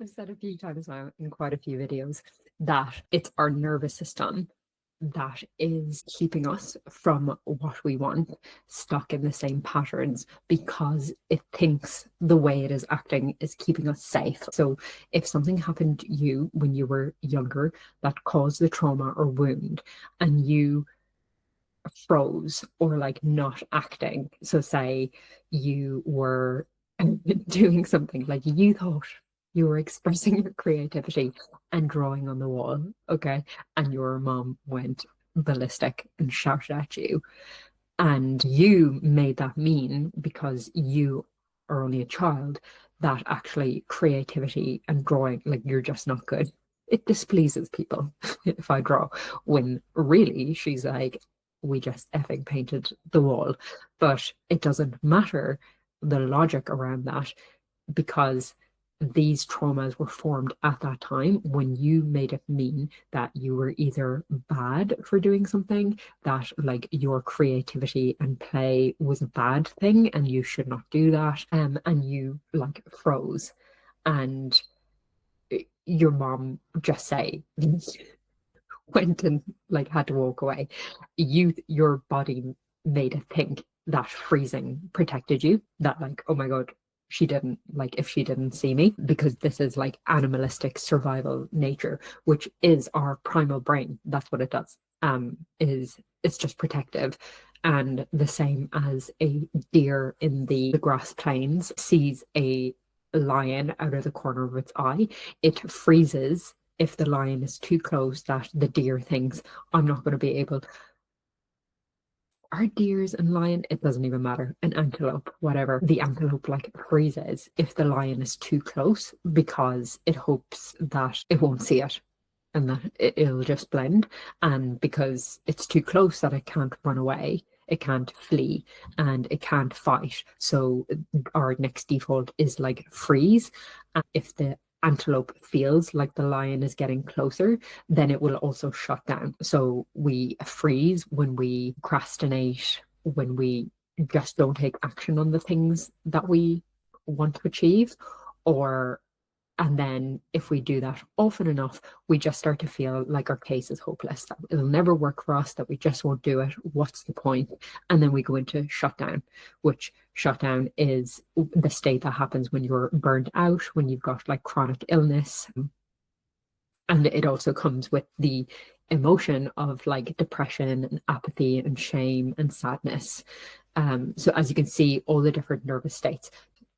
I've said a few times now in quite a few videos that it's our nervous system that is keeping us from what we want, stuck in the same patterns because it thinks the way it is acting is keeping us safe. So if something happened to you when you were younger that caused the trauma or wound and you froze or like not acting, so say you were doing something like you thought you were expressing your creativity and drawing on the wall, okay, and your mom went ballistic and shouted at you, and you made that mean because you are only a child that actually creativity and drawing, like you're just not good. It displeases people if I draw, when really she's like, we just effing painted the wall. But it doesn't matter the logic around that, because these traumas were formed at that time when you made it mean that you were either bad for doing something, that like your creativity and play was a bad thing and you should not do that, and you like froze, and your mom just say went and like had to walk away. Your body made it think that freezing protected you, that like, oh my god, she didn't, like, if she didn't see me, because this is like animalistic survival nature, which is our primal brain. That's what it does. Is it's just protective. And the same as a deer in the grass plains sees a lion out of the corner of its eye, it freezes if the lion is too close, that the deer thinks, I'm not going to be able. Are deers and lion, it doesn't even matter, an antelope, whatever, the antelope like freezes if the lion is too close because it hopes that it won't see it and that it'll just blend, and because it's too close that it can't run away, it can't flee, and it can't fight. So our next default is like freeze. And if the antelope feels like the lion is getting closer, then it will also shut down. So we freeze when we procrastinate, when we just don't take action on the things that we want to achieve, or and then if we do that often enough, we just start to feel like our case is hopeless, that it'll never work for us, that we just won't do it. What's the point? And then we go into shutdown, which shutdown is the state that happens when you're burned out, when you've got like chronic illness. And it also comes with the emotion of like depression and apathy and shame and sadness. So as you can see, all the different nervous states,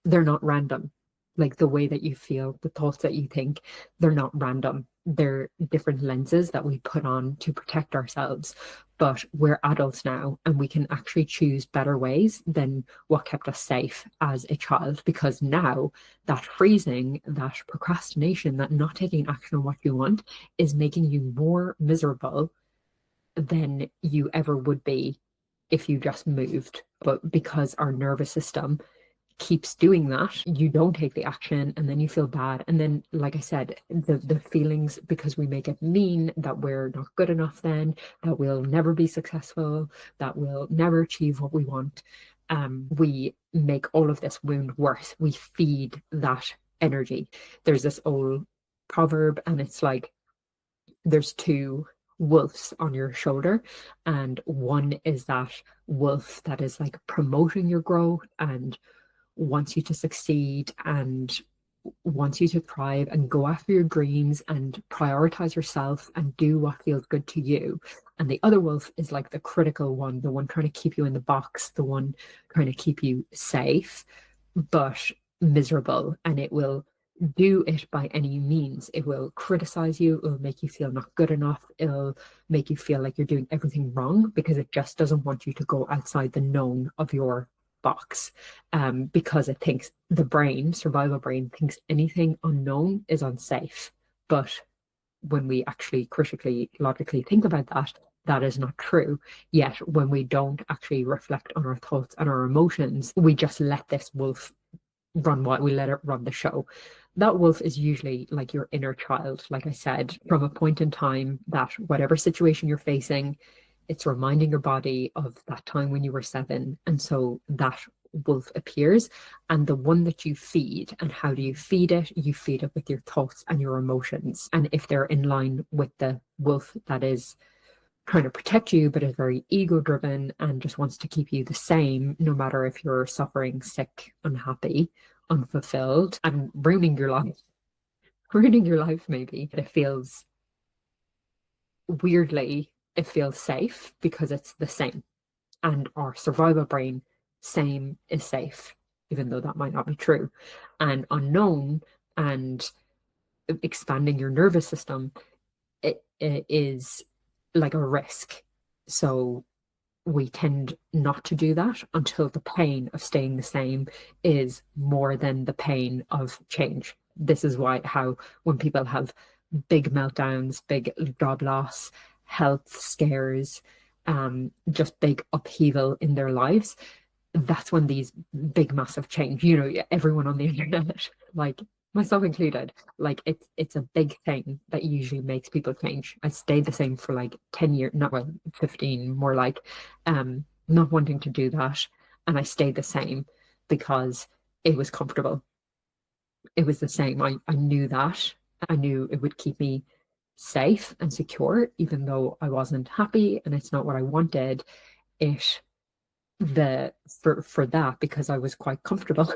they're not random. Like the way that you feel, the thoughts that you think, they're not random. They're different lenses that we put on to protect ourselves. But we're adults now and we can actually choose better ways than what kept us safe as a child, because now that freezing, that procrastination, that not taking action on what you want is making you more miserable than you ever would be if you just moved. But because our nervous system keeps doing that, you don't take the action and then you feel bad. And then, like I said, the feelings, because we make it mean that we're not good enough, then that we'll never be successful, that we'll never achieve what we want. We make all of this wound worse. We feed that energy. There's this old proverb, and it's like there's two wolves on your shoulder, and one is that wolf that is like promoting your growth and wants you to succeed and wants you to thrive and go after your dreams and prioritize yourself and do what feels good to you. And the other wolf is like the critical one, the one trying to keep you in the box, the one trying to keep you safe but miserable. And it will do it by any means. It will criticize you, it will make you feel not good enough, it'll make you feel like you're doing everything wrong, because it just doesn't want you to go outside the known of your box, because it thinks, the brain, survival brain, thinks anything unknown is unsafe. But when we actually critically, logically think about that, that is not true. Yet when we don't actually reflect on our thoughts and our emotions, we just let this wolf run wild. We let it run the show. That wolf is usually like your inner child, like I said, from a point in time that whatever situation you're facing, it's reminding your body of that time when you were 7. And so that wolf appears. And the one that you feed, and how do you feed it? You feed it with your thoughts and your emotions. And if they're in line with the wolf that is trying to protect you, but is very ego driven and just wants to keep you the same, no matter if you're suffering, sick, unhappy, unfulfilled, and ruining your life, maybe. It feels weirdly, it feels safe because it's the same. And our survival brain, same is safe, even though that might not be true. And unknown and expanding your nervous system, it is like a risk. So we tend not to do that until the pain of staying the same is more than the pain of change. This is why how when people have big meltdowns, big job loss, health scares, just big upheaval in their lives, that's when these big massive change, everyone on the internet, like myself included, like it's a big thing that usually makes people change. I stayed the same for like 10 years, not well, 15 more like, not wanting to do that. And I stayed the same because it was comfortable. It was the same. I knew that. I knew it would keep me safe and secure, even though I wasn't happy and it's not what I wanted. It for that, because I was quite comfortable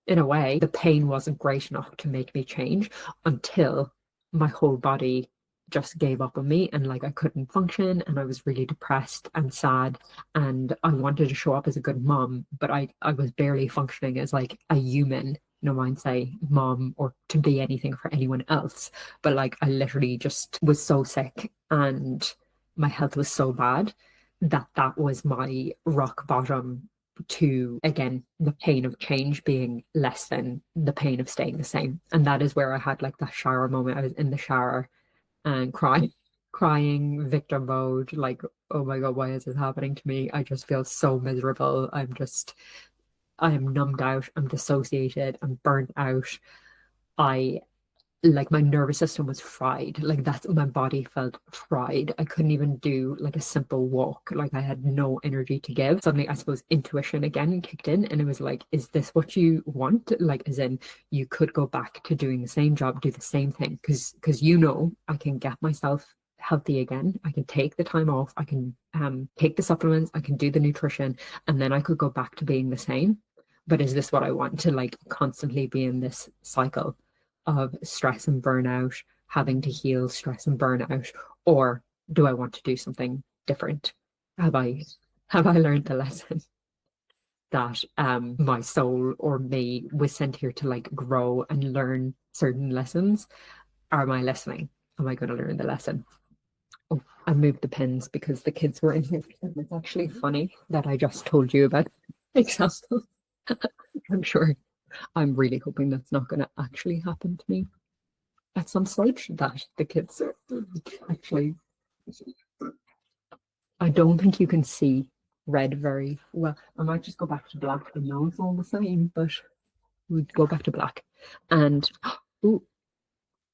in a way, the pain wasn't great enough to make me change until my whole body just gave up on me, and like I couldn't function, and I was really depressed and sad, and I wanted to show up as a good mom, but I was barely functioning as like a human, no mind say mom or to be anything for anyone else, but like I literally just was so sick and my health was so bad that was my rock bottom, to again the pain of change being less than the pain of staying the same. And that is where I had like that shower moment. I was in the shower and crying victim mode, like, oh my god, why is this happening to me? I just feel so miserable. I am numbed out, I'm dissociated, I'm burnt out. I like my nervous system was fried. Like that's my body felt fried. I couldn't even do like a simple walk. Like I had no energy to give. Suddenly, I suppose intuition again kicked in, and it was like, is this what you want? Like, as in, you could go back to doing the same job, do the same thing, because I can get myself healthy again. I can take the time off. I can take the supplements. I can do the nutrition, and then I could go back to being the same. But is this what I want, to like constantly be in this cycle of stress and burnout, having to heal stress and burnout, or do I want to do something different? Have I have I learned the lesson that my soul or me was sent here to like grow and learn certain lessons? Am I listening? Am I going to learn the lesson? Oh, I moved the pins because the kids were in here. It's actually funny that I just told you about example. I'm sure. I'm really hoping that's not going to actually happen to me at some stage, that the kids are actually. I don't think you can see red very well. I might just go back to black. I know it's all the same, but we'd go back to black. And ooh,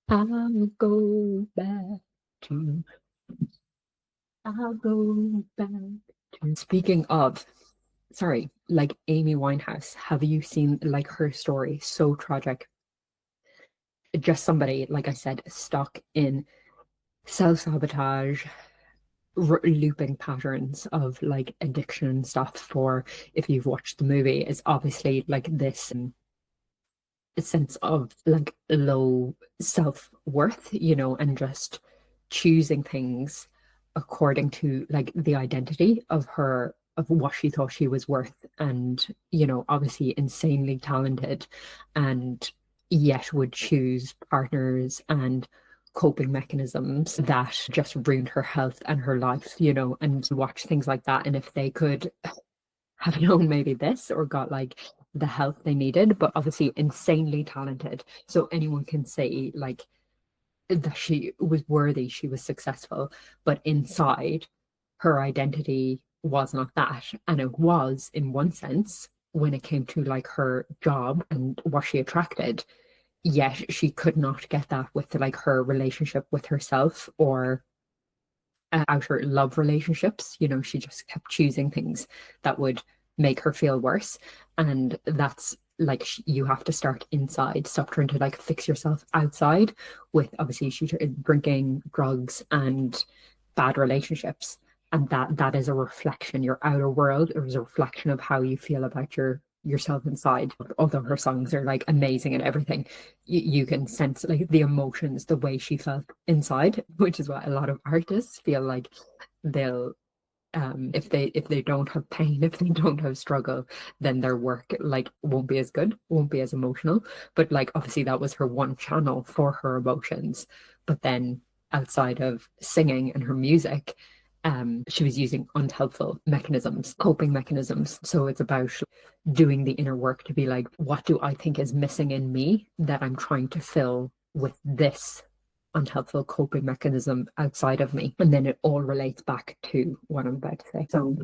I'll go back to. I'll go back to. Speaking of, sorry, like Amy Winehouse, have you seen like her story? So tragic. Just somebody, like I said, stuck in self-sabotage, looping patterns of like addiction and stuff. For, if you've watched the movie, is obviously like this sense of like low self-worth, and just choosing things according to like the identity of her, of what she thought she was worth, and obviously insanely talented, and yet would choose partners and coping mechanisms that just ruined her health and her life, and watch things like that. And if they could have known maybe this, or got like the help they needed, but obviously insanely talented. So anyone can say like that she was worthy, she was successful, but inside her identity was not that. And it was, in one sense, when it came to like her job and what she attracted, yet she could not get that with like her relationship with herself, or outer love relationships. She just kept choosing things that would make her feel worse. And that's like, you have to start inside. Stop trying to like fix yourself outside with obviously drinking, drugs, and bad relationships. And that is a reflection. Your outer world is a reflection of how you feel about yourself inside. Although her songs are like amazing and everything, you can sense like the emotions, the way she felt inside, which is what a lot of artists feel like. They'll if they don't have pain, if they don't have struggle, then their work like won't be as good, won't be as emotional. But like obviously that was her one channel for her emotions. But then outside of singing and her music, she was using unhelpful mechanisms, coping mechanisms. So it's about doing the inner work to be like, what do I think is missing in me that I'm trying to fill with this unhelpful coping mechanism outside of me? And then it all relates back to what I'm about to say. So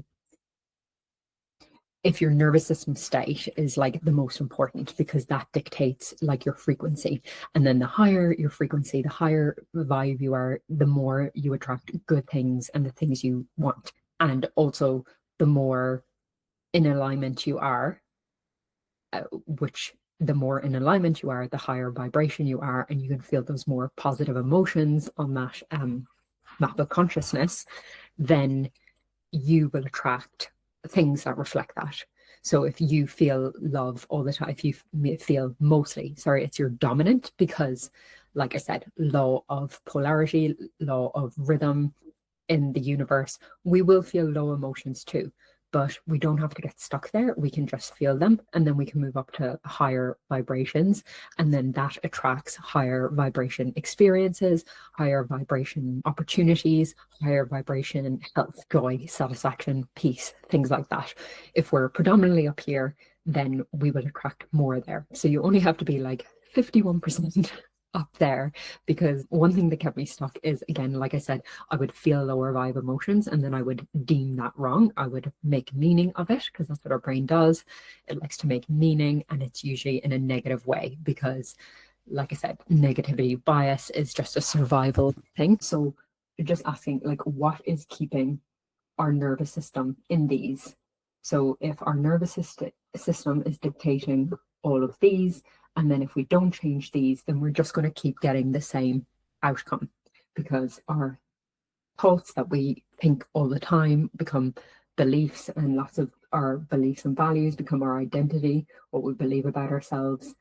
if your nervous system state is like the most important, because that dictates like your frequency. And then the higher your frequency, the higher vibe you are, the more you attract good things and the things you want. And also the more in alignment you are, which the more in alignment you are, the higher vibration you are, and you can feel those more positive emotions on that map of consciousness, then you will attract things that reflect that. So if you feel love all the time, if you feel mostly, sorry, it's your dominant, because like I said, law of polarity, law of rhythm in the universe, we will feel low emotions too. But we don't have to get stuck there. We can just feel them, and then we can move up to higher vibrations. And then that attracts higher vibration experiences, higher vibration opportunities, higher vibration health, joy, satisfaction, peace, things like that. If we're predominantly up here, then we will attract more there. So you only have to be like 51% up there, because one thing that kept me stuck is, again, like I said, I would feel lower vibe emotions and then I would deem that wrong. I would make meaning of it, because that's what our brain does. It likes to make meaning, and it's usually in a negative way, because like I said, negativity bias is just a survival thing. So you're just asking like, what is keeping our nervous system in these? So if our nervous system is dictating all of these, and then if we don't change these, then we're just going to keep getting the same outcome, because our thoughts that we think all the time become beliefs, and lots of our beliefs and values become our identity, what we believe about ourselves.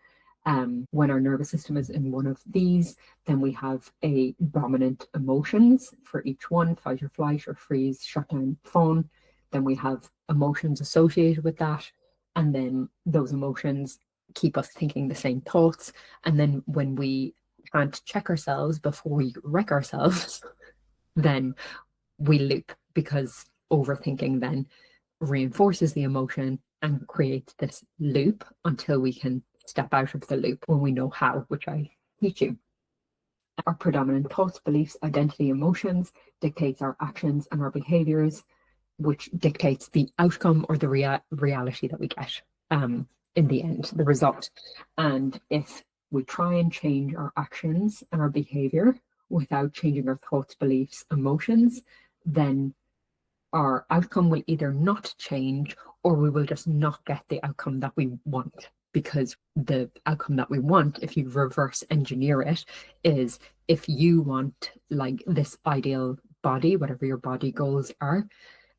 When our nervous system is in one of these, then we have a dominant emotions for each one: fight or flight or freeze, shut down, fawn. Then we have emotions associated with that. And then those emotions keep us thinking the same thoughts. And then when we can't check ourselves before we wreck ourselves, then we loop, because overthinking then reinforces the emotion and creates this loop until we can step out of the loop when we know how, which I teach you. Our predominant thoughts, beliefs, identity, emotions dictates our actions and our behaviors, which dictates the outcome or the reality that we get in the end, the result. And if we try and change our actions and our behavior without changing our thoughts, beliefs, emotions, then our outcome will either not change, or we will just not get the outcome that we want. Because the outcome that we want, if you reverse engineer it, is if you want like this ideal body, whatever your body goals are,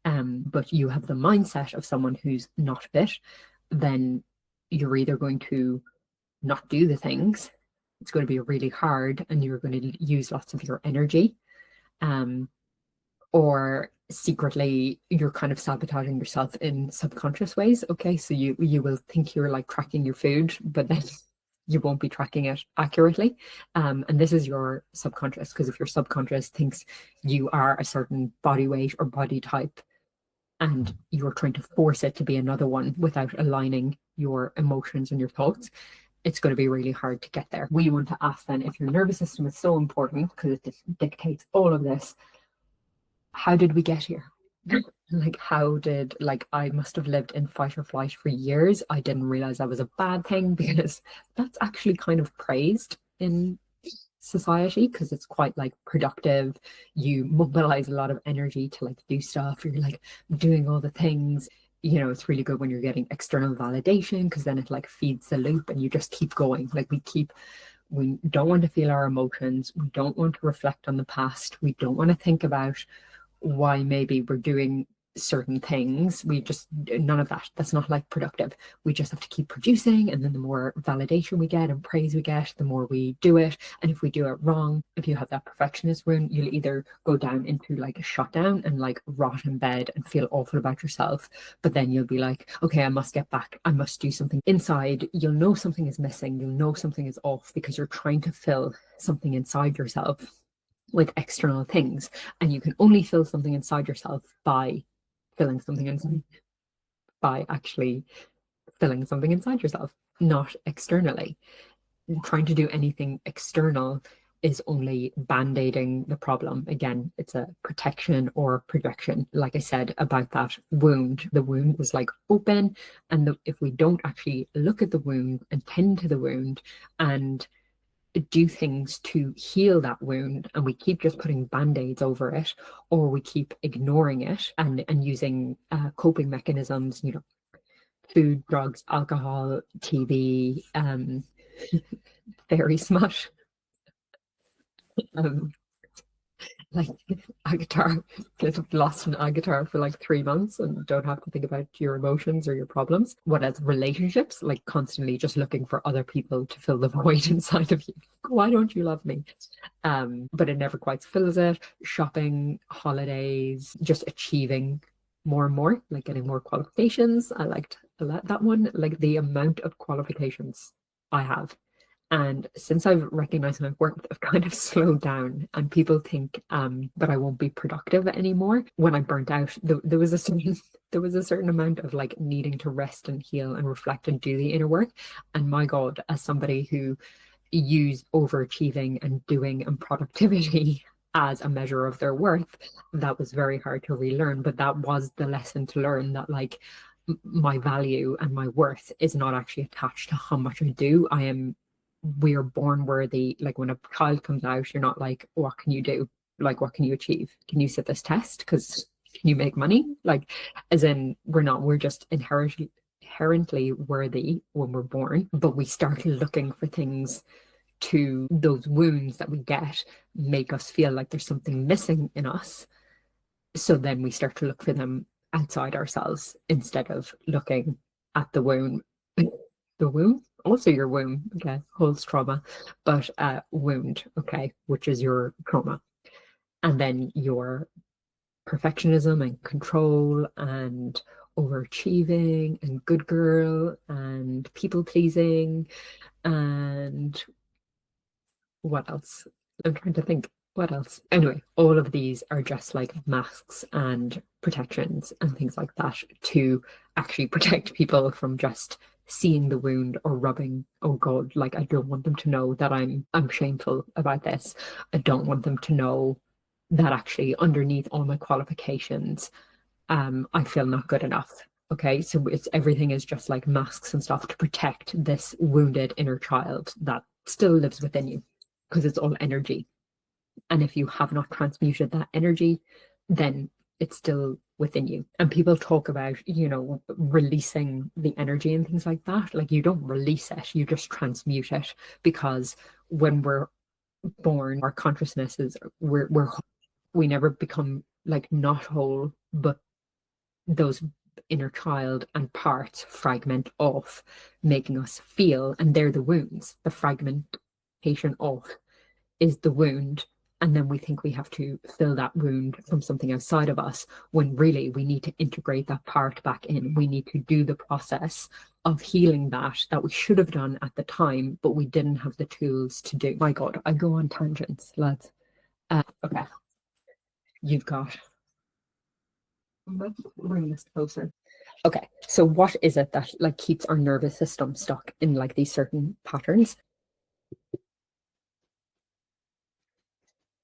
but you have the mindset of someone who's not fit, then you're either going to not do the things, it's going to be really hard, and you're going to use lots of your energy, or secretly you're kind of sabotaging yourself in subconscious ways. Okay, so you will think you're like tracking your food, but then you won't be tracking it accurately. And this is your subconscious, because if your subconscious thinks you are a certain body weight or body type, and you're trying to force it to be another one without aligning your emotions and your thoughts, it's going to be really hard to get there. We want to ask then, if your nervous system is so important because it dictates all of this, how did we get here? Like, how did, like, I must have lived in fight or flight for years. I didn't realize that was a bad thing, because that's actually kind of praised in society, because it's quite like productive. You mobilize a lot of energy to like do stuff. You're like doing all the things. it's really good when you're getting external validation, because then it like feeds the loop and you just keep going. Like we don't want to feel our emotions. We don't want to reflect on the past. We don't want to think about why maybe we're doing certain things. We just, none of that. That's not like productive. We just have to keep producing. And then the more validation we get and praise we get, the more we do it. And if we do it wrong, if you have that perfectionist wound, you'll either go down into like a shutdown and like rot in bed and feel awful about yourself. But then you'll be like, okay, I must get back. I must do something. Inside, you'll know something is missing. You'll know something is off because you're trying to fill something inside yourself with external things. And you can only fill something inside yourself by filling something inside, by actually filling something inside yourself, not externally. Trying to do anything external is only band-aiding the problem. Again, it's a protection or projection. Like I said about that wound, the wound is like open, and if we don't actually look at the wound and tend to the wound and do things to heal that wound, and we keep just putting band-aids over it, or we keep ignoring it and using coping mechanisms, food, drugs, alcohol, TV, fairy smut, like a guitar, get lost in a guitar for like 3 months and don't have to think about your emotions or your problems. What else? Relationships, like constantly just looking for other people to fill the void inside of you. Why don't you love me? But it never quite fills it. Shopping, holidays, just achieving more and more, like getting more qualifications. I liked that one, like the amount of qualifications I have. And since I've recognized my worth, I've kind of slowed down, and people think that I won't be productive anymore. When I burnt out, there was a certain amount of like needing to rest and heal and reflect and do the inner work. And my God, as somebody who used overachieving and doing and productivity as a measure of their worth, that was very hard to relearn. But that was the lesson to learn, that like my value and my worth is not actually attached to how much I do. We are born worthy. Like when a child comes out, you're not like, what can you do? Like, what can you achieve? Can you sit this test? Because can you make money? Like, as in, we're just inherently worthy when we're born, but we start looking for things to those wounds that we get make us feel like there's something missing in us. So then we start to look for them outside ourselves instead of looking at the wound. The womb, also your womb, okay, holds trauma, but wound, okay, which is your trauma. And then your perfectionism and control and overachieving and good girl and people pleasing and what else? I'm trying to think. What else? Anyway, all of these are just like masks and protections and things like that to actually protect people from just seeing the wound or rubbing, oh God, like I don't want them to know that I'm shameful about this. I don't want them to know that actually underneath all my qualifications, I feel not good enough. Okay, so everything is just like masks and stuff to protect this wounded inner child that still lives within you, because it's all energy. And if you have not transmuted that energy, then it's still within you. And people talk about, releasing the energy and things like that. Like you don't release it, you just transmute it. Because when we're born, our consciousness is, we never become like not whole, but those inner child and parts fragment off, making us feel, and they're the wounds. The fragmentation off is the wound, and then we think we have to fill that wound from something outside of us, when really we need to integrate that part back in. We need to do the process of healing that we should have done at the time, but we didn't have the tools to do. My God, I go on tangents, lads. Okay, you've got, let's bring this closer. Okay, so what is it that like keeps our nervous system stuck in like these certain patterns?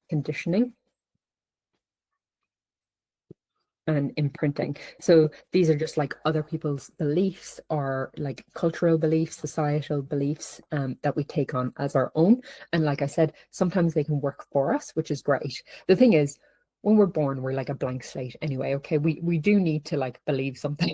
Conditioning and imprinting. So these are just like other people's beliefs, or like cultural beliefs, societal beliefs, that we take on as our own. And like I said, sometimes they can work for us, which is great. The thing is, when we're born, we're like a blank slate anyway. Okay, we do need to like believe something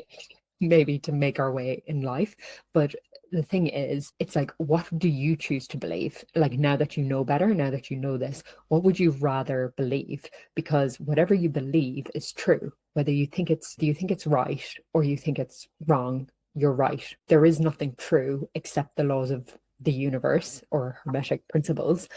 maybe to make our way in life. But the thing is, it's like, what do you choose to believe? Like, now that you know better, now that you know this, what would you rather believe? Because whatever you believe is true, whether you think it's, do you think it's right or you think it's wrong, you're right. There is nothing true except the laws of the universe or hermetic principles.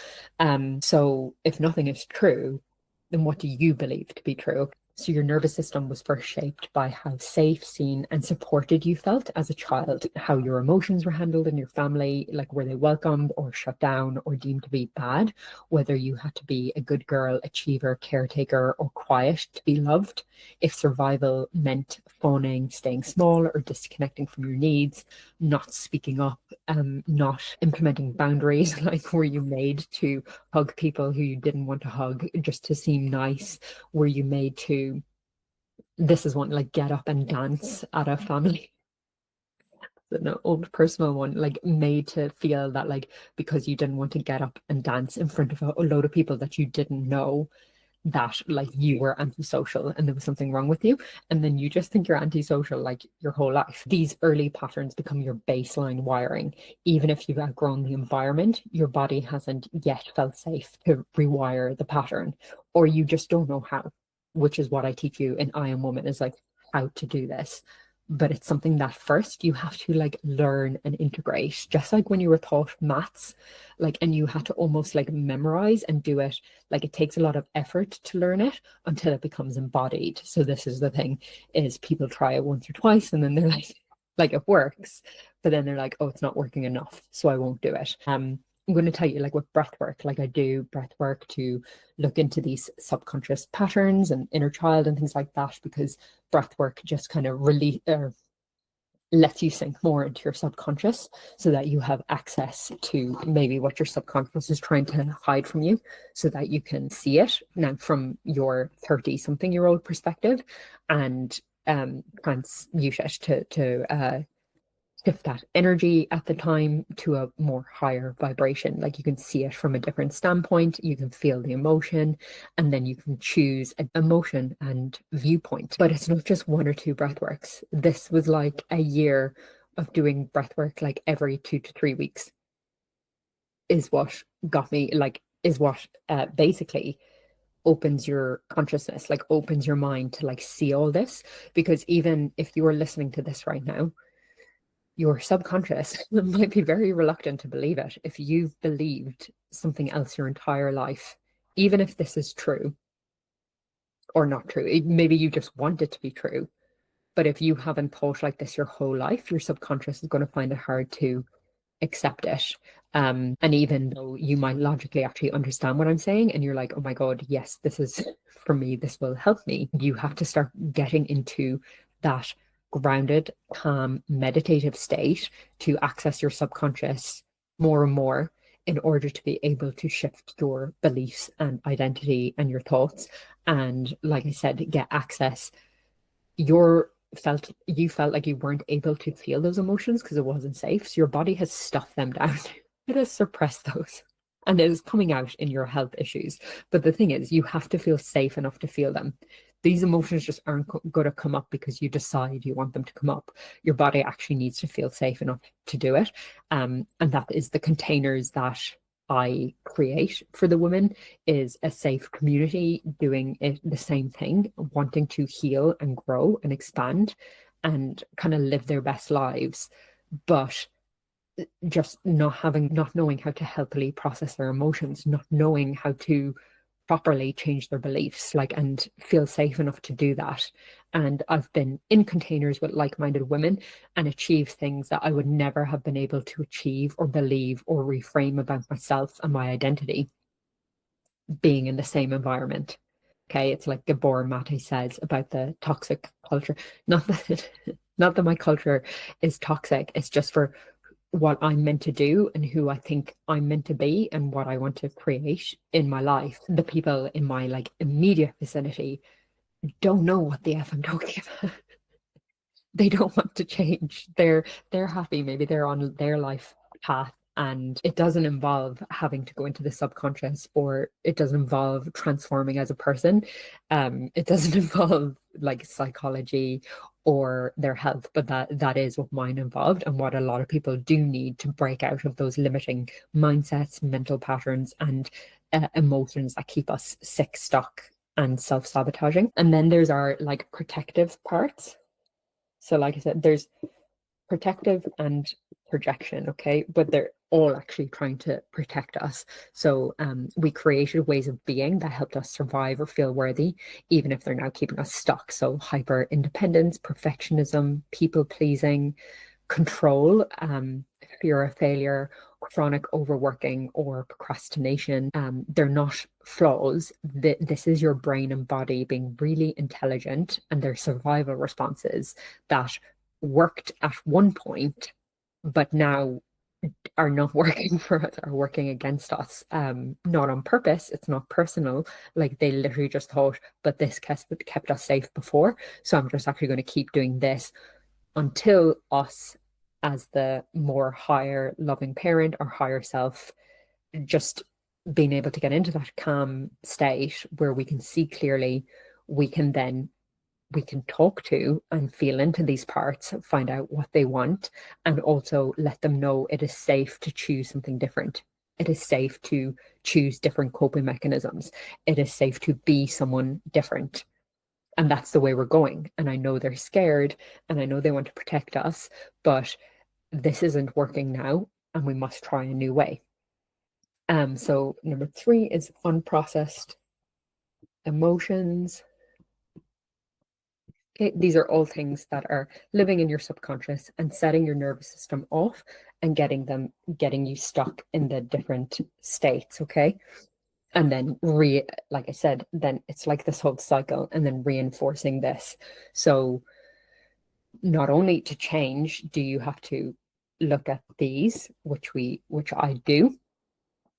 So if nothing is true, then what do you believe to be true? So your nervous system was first shaped by how safe, seen, and supported you felt as a child, how your emotions were handled in your family, like were they welcomed or shut down or deemed to be bad, whether you had to be a good girl, achiever, caretaker, or quiet to be loved, if survival meant fawning, staying small, or disconnecting from your needs, not speaking up, not implementing boundaries, like were you made to hug people who you didn't want to hug just to seem nice? Were you made to, this is one, like get up and dance at a family? An old personal one, like made to feel that like because you didn't want to get up and dance in front of a load of people that you didn't know, that like you were antisocial and there was something wrong with you, and then you just think you're antisocial like your whole life. These early patterns become your baseline wiring. Even if you've outgrown the environment, your body hasn't yet felt safe to rewire the pattern, or you just don't know how, which is what I teach you in I Am Woman, is like how to do this. But it's something that first you have to like learn and integrate, just like when you were taught maths, like, and you had to almost like memorize and do it. Like it takes a lot of effort to learn it until it becomes embodied. So this is the thing, is people try it once or twice and then they're like it works, but then they're like, oh, it's not working enough, so I won't do it. I'm going to tell you, like with breath work, like I do breath work to look into these subconscious patterns and inner child and things like that, because breath work just kind of release lets you sink more into your subconscious so that you have access to maybe what your subconscious is trying to hide from you, so that you can see it now from your 30 something year old perspective and transmute it to shift that energy at the time to a more higher vibration. Like you can see it from a different standpoint, you can feel the emotion, and then you can choose an emotion and viewpoint. But it's not just one or two breath works. This was like a year of doing breath work like every 2 to 3 weeks, is what got me, like, is what basically opens your consciousness, like opens your mind to like see all this. Because even if you are listening to this right now, your subconscious might be very reluctant to believe it. If you've believed something else your entire life, even if this is true or not true, maybe you just want it to be true. But if you haven't thought like this your whole life, your subconscious is going to find it hard to accept it. And even though you might logically actually understand what I'm saying, and you're like, oh my God, yes, this is for me, this will help me, you have to start getting into that grounded, calm, meditative state to access your subconscious more and more in order to be able to shift your beliefs and identity and your thoughts. And like I said, get access. You felt like you weren't able to feel those emotions because it wasn't safe. So your body has stuffed them down. It has suppressed those. And it is coming out in your health issues. But the thing is, you have to feel safe enough to feel them. These emotions just aren't going to come up because you decide you want them to come up. Your body actually needs to feel safe enough to do it. And that is the containers that I create for the women, is a safe community doing it, the same thing, wanting to heal and grow and expand and kind of live their best lives, but just not knowing how to healthily process their emotions, not knowing how to properly change their beliefs, like, and feel safe enough to do that. And I've been in containers with like-minded women and achieved things that I would never have been able to achieve or believe or reframe about myself and my identity being in the same environment. Okay, it's like Gabor Mate says about the toxic culture. Not that not that my culture is toxic, it's just for what I'm meant to do and who I think I'm meant to be and what I want to create in my life. The people in my like immediate vicinity don't know what the F I'm talking about. They don't want to change. They're happy. Maybe they're on their life path And it doesn't involve having to go into the subconscious, or it doesn't involve transforming as a person. It doesn't involve like psychology or their health, but that is what mine involved, and what a lot of people do need to break out of those limiting mindsets, mental patterns, and emotions that keep us sick, stuck, and self-sabotaging. And then there's our like protective parts. So like I said, there's protective and projection, okay? But they're all actually trying to protect us. So we created ways of being that helped us survive or feel worthy, even if they're now keeping us stuck. So hyper independence, perfectionism, people pleasing, control, fear of failure, chronic overworking, or procrastination. They're not flaws. This is your brain and body being really intelligent, and their survival responses that worked at one point, but now are not working for us, are working against us. Not on purpose. It's not personal. Like they literally just thought, but this kept us safe before, so I'm just actually going to keep doing this until us, as the more higher loving parent or higher self, just being able to get into that calm state where we can see clearly, we can talk to and feel into these parts, find out what they want, and also let them know it is safe to choose something different. It is safe to choose different coping mechanisms. It is safe to be someone different. And that's the way we're going. And I know they're scared, and I know they want to protect us, but this isn't working now, and we must try a new way. So number 3 is unprocessed emotions. Okay, these are all things that are living in your subconscious and setting your nervous system off and getting you stuck in the different states, okay? And then like I said, then it's like this whole cycle, and then reinforcing this. So not only to change do you have to look at these, which I do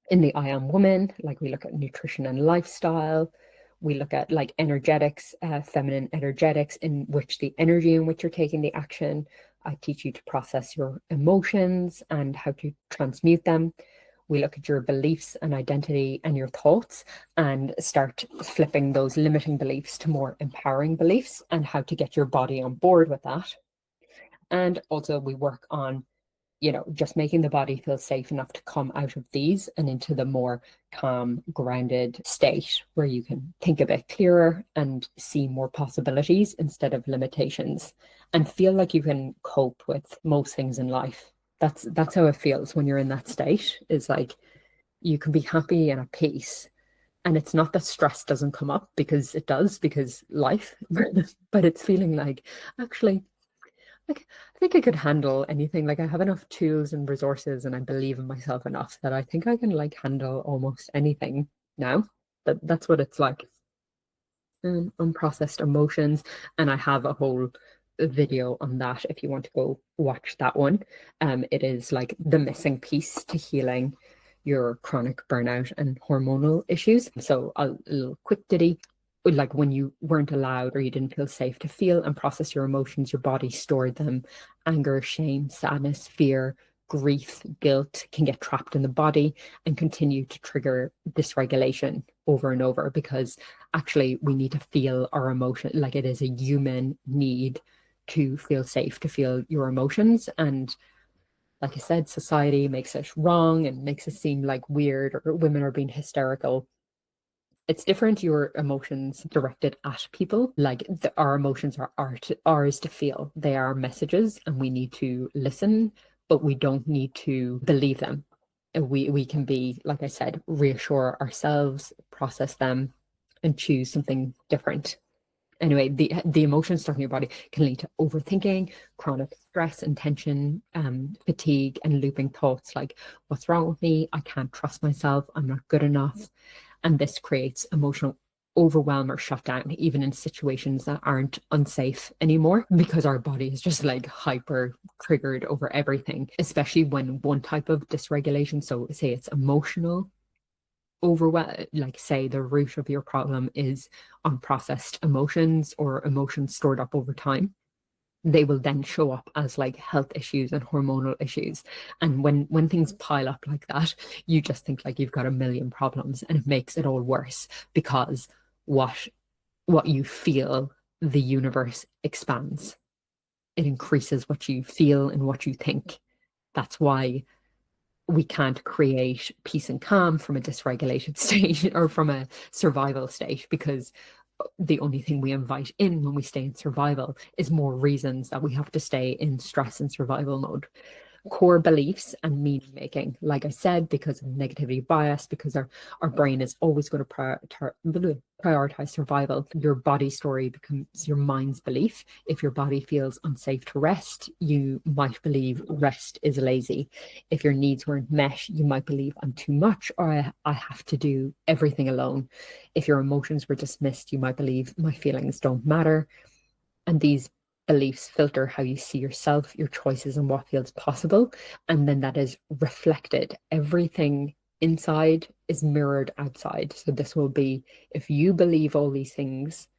in the I Am Woman. Like we look at nutrition and lifestyle. We look at like energetics, feminine energetics, in which the energy in which you're taking the action. I teach you to process your emotions and how to transmute them. We look at your beliefs and identity and your thoughts, and start flipping those limiting beliefs to more empowering beliefs, and how to get your body on board with that. And also we work on, just making the body feel safe enough to come out of these and into the more calm, grounded state where you can think a bit clearer and see more possibilities instead of limitations, and feel like you can cope with most things in life. That's how it feels when you're in that state. Is like you can be happy and at peace. And it's not that stress doesn't come up, because it does, because life, but it's feeling like, actually, like, I think I could handle anything. Like I have enough tools and resources, and I believe in myself enough that I think I can like handle almost anything now. That's what it's like. Unprocessed emotions, and I have a whole video on that if you want to go watch that one. It is like the missing piece to healing your chronic burnout and hormonal issues. So a little quick ditty. Like when you weren't allowed, or you didn't feel safe to feel and process your emotions, your body stored them. Anger, shame, sadness, fear, grief, guilt can get trapped in the body and continue to trigger dysregulation over and over, because actually we need to feel our emotion. Like it is a human need to feel safe, to feel your emotions. And like I said, society makes it wrong and makes it seem like weird, or women are being hysterical. It's different. Your emotions directed at people. Like our emotions are ours to feel. They are messages, and we need to listen, but we don't need to believe them. We can be, like I said, reassure ourselves, process them, and choose something different. Anyway, the emotions stuck in your body can lead to overthinking, chronic stress and tension, fatigue, and looping thoughts like, what's wrong with me? I can't trust myself. I'm not good enough. And this creates emotional overwhelm or shutdown, even in situations that aren't unsafe anymore, because our body is just like hyper triggered over everything, especially when one type of dysregulation, so say it's emotional overwhelm, like say the root of your problem is unprocessed emotions or emotions stored up over time. they will then show up as like health issues and hormonal issues. And when things pile up like that, you just think like you've got a million problems, and it makes it all worse because what what you feel, the universe expands. It increases what you feel and what you think. That's why we can't create peace and calm from a dysregulated state or from a survival state, because the only thing we invite in when we stay in survival is more reasons that we have to stay in stress and survival mode. Core beliefs and meaning making, like I said, because of negativity bias, because our brain is always going to prioritize survival. Your body story becomes your mind's belief. If your body feels unsafe to rest, you might believe rest is lazy. If your needs weren't met, you might believe I'm too much, or I have to do everything alone. If your emotions were dismissed, you might believe my feelings don't matter. And these beliefs filter how you see yourself, your choices, and what feels possible. And then that is reflected. Everything inside is mirrored outside. So this will be, if you believe all these things,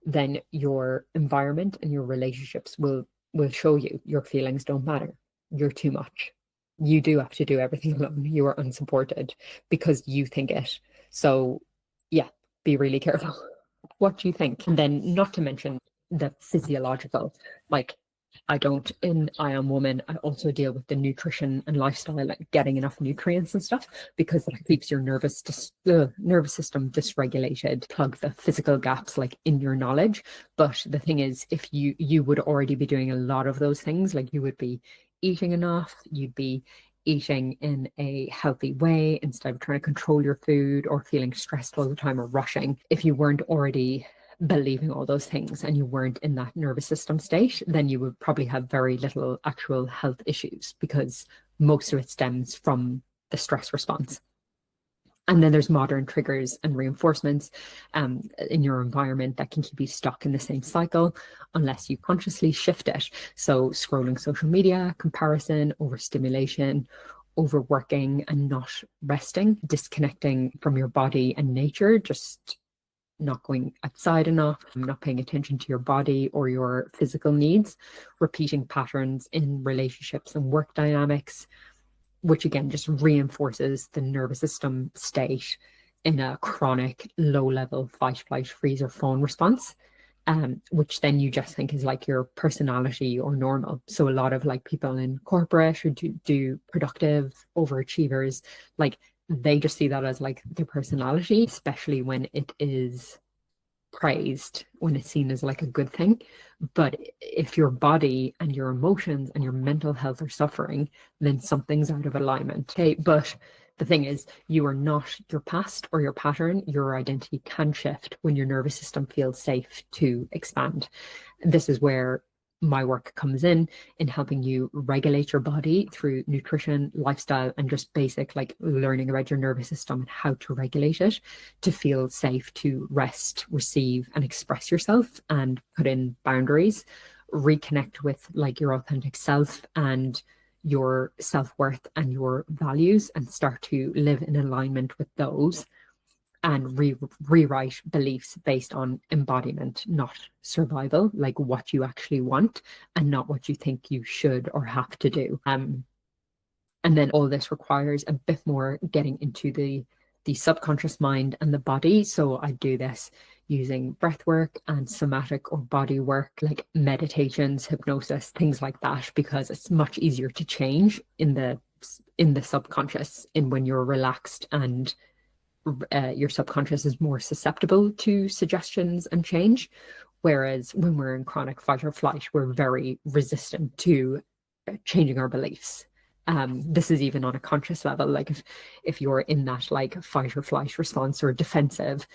then your environment and your relationships will show you your feelings don't matter. You're too much. You do have to do everything alone. You are unsupported because you think it. So yeah, be really careful. What do you think? And then not to mention the physiological, like I Am Woman, I also deal with the nutrition and lifestyle, like getting enough nutrients and stuff, because that keeps your nervous system dysregulated, plug the physical gaps like in your knowledge. But the thing is, if you would already be doing a lot of those things, like you would be eating enough, you'd be eating in a healthy way instead of trying to control your food or feeling stressed all the time or rushing. If you weren't already believing all those things and you weren't in that nervous system state, then you would probably have very little actual health issues, because most of it stems from the stress response. And then there's modern triggers and reinforcements in your environment that can keep you stuck in the same cycle unless you consciously shift it. So scrolling social media, comparison, overstimulation, overworking and not resting, disconnecting from your body and nature, just not going outside enough, not paying attention to your body or your physical needs, repeating patterns in relationships and work dynamics, which again just reinforces the nervous system state in a chronic low level fight, flight, freeze, or fawn response, which then you just think is like your personality or normal. So a lot of like people in corporate who do productive overachievers, like they just see that as like their personality, especially when it is praised, when it's seen as like a good thing. But if your body and your emotions and your mental health are suffering, then something's out of alignment. Okay, but the thing is, you are not your past or your pattern. Your identity can shift when your nervous system feels safe to expand. This is where my work comes in helping you regulate your body through nutrition, lifestyle, and just basic like learning about your nervous system and how to regulate it to feel safe to rest, receive, and express yourself and put in boundaries, reconnect with like your authentic self and your self-worth and your values, and start to live in alignment with those, and rewrite beliefs based on embodiment, not survival, like what you actually want and not what you think you should or have to do. And then all this requires a bit more getting into the subconscious mind and the body. So I do this using breath work and somatic or body work, like meditations, hypnosis, things like that, because it's much easier to change in the subconscious, in when you're relaxed, and your subconscious is more susceptible to suggestions and change. Whereas when we're in chronic fight or flight, we're very resistant to changing our beliefs. This is even on a conscious level. Like if you're in that like fight or flight response or defensive,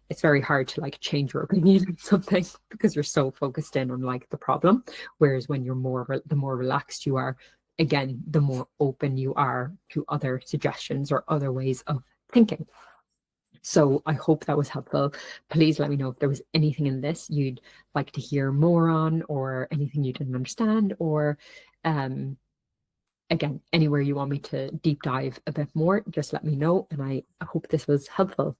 it's very hard to like change your opinion on something because you're so focused in on like the problem. Whereas when you're the more relaxed you are, again, the more open you are to other suggestions or other ways of thinking. So I hope that was helpful. Please let me know if there was anything in this you'd like to hear more on, or anything you didn't understand, or again, anywhere you want me to deep dive a bit more, just let me know. And I hope this was helpful.